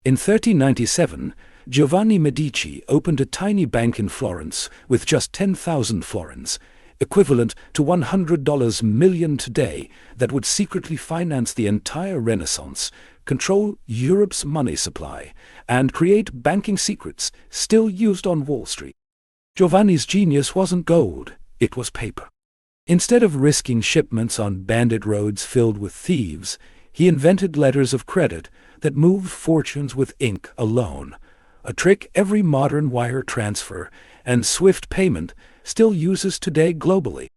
In 1397, Giovanni Medici opened a tiny bank in Florence with just 10,000 florins, equivalent to $100 million today, that would secretly finance the entire Renaissance, control Europe's money supply, and create banking secrets still used on Wall Street. Giovanni's genius wasn't gold, it was paper. Instead of risking shipments on bandit roads filled with thieves, he invented letters of credit that moved fortunes with ink alone, a trick every modern wire transfer and SWIFT payment still uses today globally.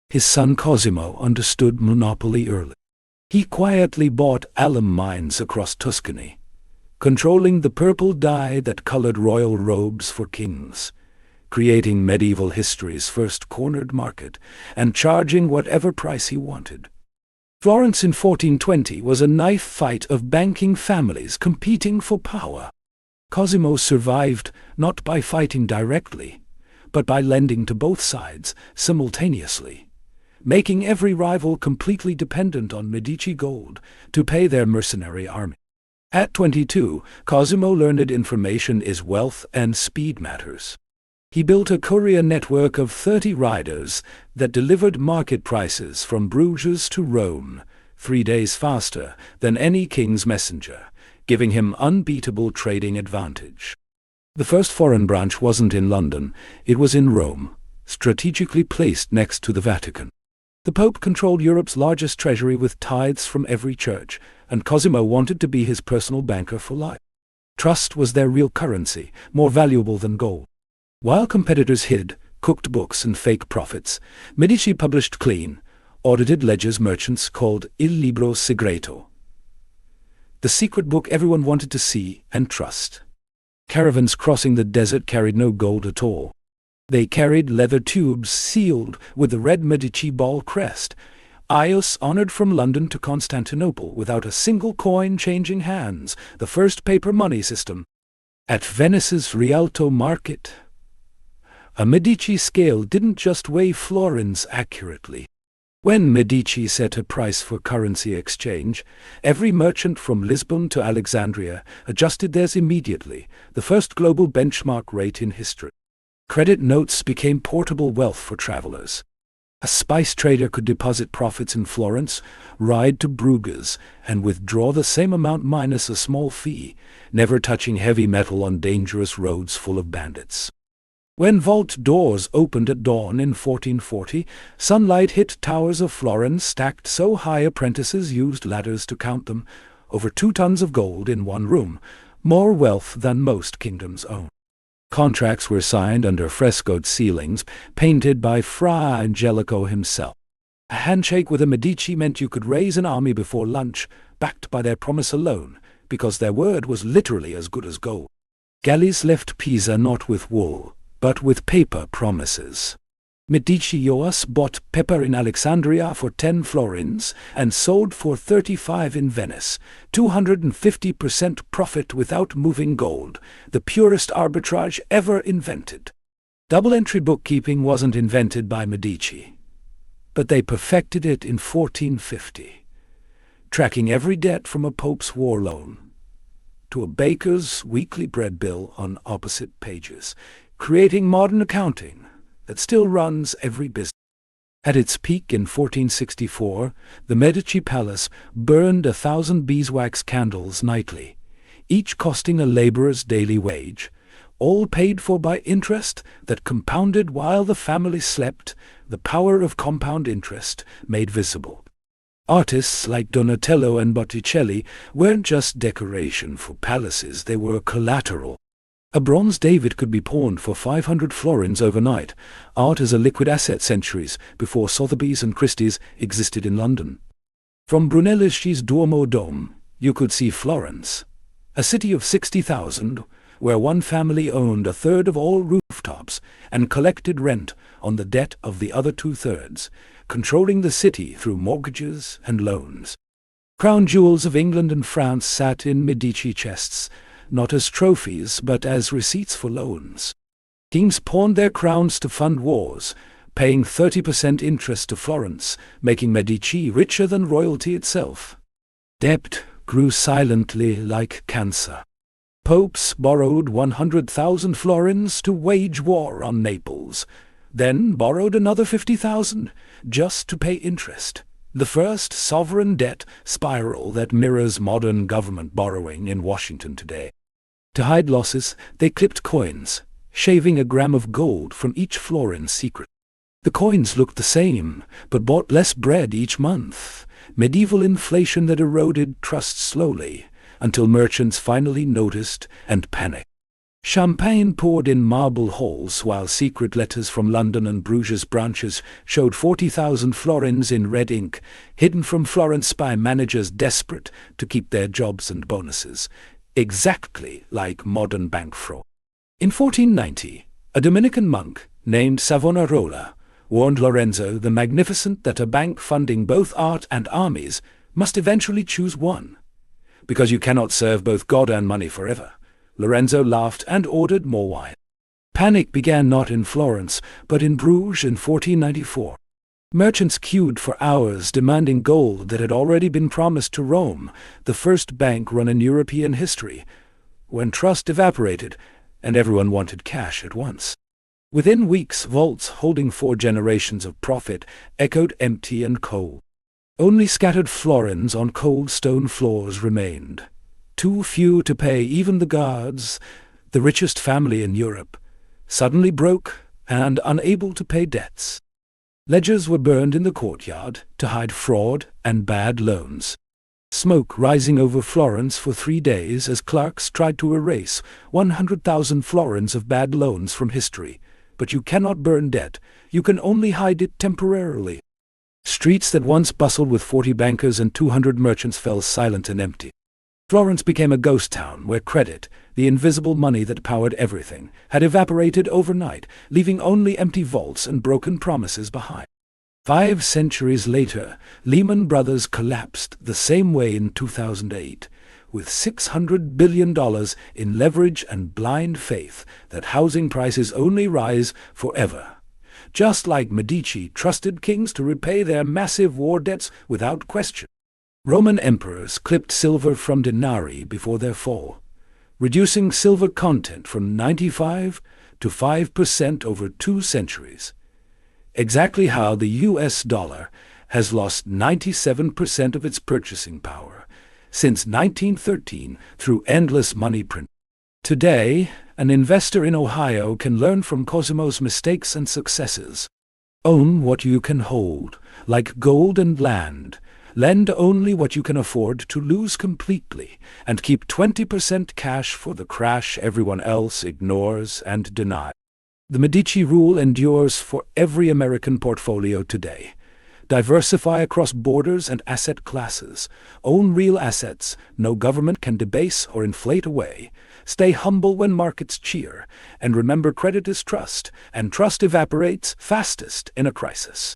His son Cosimo understood monopoly early. He quietly bought alum mines across Tuscany, controlling the purple dye that colored royal robes for kings, creating medieval history's first cornered market, and charging whatever price he wanted. Florence in 1420 was a knife fight of banking families competing for power. Cosimo survived not by fighting directly, but by lending to both sides simultaneously, making every rival completely dependent on Medici gold to pay their mercenary army. At 22, Cosimo learned that information is wealth and speed matters. He built a courier network of 30 riders that delivered market prices from Bruges to Rome 3 days faster than any king's messenger, giving him unbeatable trading advantage. The first foreign branch wasn't in London, it was in Rome, strategically placed next to the Vatican. The Pope controlled Europe's largest treasury with tithes from every church, and Cosimo wanted to be his personal banker for life. Trust was their real currency, more valuable than gold. While competitors hid cooked books and fake profits, Medici published clean, audited ledgers merchants called Il Libro Segreto, the secret book everyone wanted to see and trust. Caravans crossing the desert carried no gold at all. They carried leather tubes sealed with the red Medici ball crest, Ius honored from London to Constantinople without a single coin changing hands, the first paper money system. At Venice's Rialto market, a Medici scale didn't just weigh florins accurately. When Medici set a price for currency exchange, every merchant from Lisbon to Alexandria adjusted theirs immediately, the first global benchmark rate in history. Credit notes became portable wealth for travelers. A spice trader could deposit profits in Florence, ride to Bruges, and withdraw the same amount minus a small fee, never touching heavy metal on dangerous roads full of bandits. When vault doors opened at dawn in 1440, sunlight hit towers of Florence stacked so high apprentices used ladders to count them, over 2 tons of gold in one room, more wealth than most kingdoms own. Contracts were signed under frescoed ceilings, painted by Fra Angelico himself. A handshake with a Medici meant you could raise an army before lunch, backed by their promise alone, because their word was literally as good as gold. Galleys left Pisa not with wool, but with paper promises. Medici-Joas bought pepper in Alexandria for 10 florins and sold for 35 in Venice, 250% profit without moving gold, the purest arbitrage ever invented. Double-entry bookkeeping wasn't invented by Medici, but they perfected it in 1450, tracking every debt from a pope's war loan to a baker's weekly bread bill on opposite pages, creating modern accounting that still runs every business. At its peak in 1464, the Medici Palace burned 1,000 beeswax candles nightly, each costing a laborer's daily wage, all paid for by interest that compounded while the family slept, the power of compound interest made visible. Artists like Donatello and Botticelli weren't just decoration for palaces, they were collateral. A bronze David could be pawned for 500 florins overnight, art as a liquid asset centuries before Sotheby's and Christie's existed in London. From Brunelleschi's Duomo Dome, you could see Florence, a city of 60,000, where one family owned 1/3 of all rooftops and collected rent on the debt of the other 2/3, controlling the city through mortgages and loans. Crown jewels of England and France sat in Medici chests, not as trophies but as receipts for loans. Kings pawned their crowns to fund wars, paying 30% interest to Florence, making Medici richer than royalty itself. Debt grew silently like cancer. Popes borrowed 100,000 florins to wage war on Naples, then borrowed another 50,000 just to pay interest. The first sovereign debt spiral that mirrors modern government borrowing in Washington today. To hide losses, they clipped coins, shaving a gram of gold from each florin secret. The coins looked the same, but bought less bread each month. Medieval inflation that eroded trust slowly, until merchants finally noticed and panicked. Champagne poured in marble halls while secret letters from London and Bruges branches showed 40,000 florins in red ink, hidden from Florence by managers desperate to keep their jobs and bonuses, exactly like modern bank fraud. In 1490, a Dominican monk named Savonarola warned Lorenzo the Magnificent that a bank funding both art and armies must eventually choose one, because you cannot serve both God and money forever. Lorenzo laughed and ordered more wine. Panic began not in Florence, but in Bruges in 1494. Merchants queued for hours demanding gold that had already been promised to Rome, the first bank run in European history, when trust evaporated and everyone wanted cash at once. Within weeks, vaults holding 4 generations of profit echoed empty and cold. Only scattered florins on cold stone floors remained. Too few to pay even the guards, the richest family in Europe, suddenly broke and unable to pay debts. Ledgers were burned in the courtyard to hide fraud and bad loans. Smoke rising over Florence for 3 days as clerks tried to erase 100,000 florins of bad loans from history. But you cannot burn debt, you can only hide it temporarily. Streets that once bustled with 40 bankers and 200 merchants fell silent and empty. Florence became a ghost town where credit, the invisible money that powered everything, had evaporated overnight, leaving only empty vaults and broken promises behind. 5 centuries later, Lehman Brothers collapsed the same way in 2008, with $600 billion in leverage and blind faith that housing prices only rise forever. Just like Medici trusted kings to repay their massive war debts without question. Roman emperors clipped silver from denarii before their fall, reducing silver content from 95 to 5% over 2 centuries. Exactly how the US dollar has lost 97% of its purchasing power since 1913 through endless money print. Today, an investor in Ohio can learn from Cosimo's mistakes and successes. Own what you can hold, like gold and land. Lend only what you can afford to lose completely, and keep 20% cash for the crash everyone else ignores and denies. The Medici rule endures for every American portfolio today. Diversify across borders and asset classes. Own real assets no government can debase or inflate away. Stay humble when markets cheer, and remember credit is trust, and trust evaporates fastest in a crisis.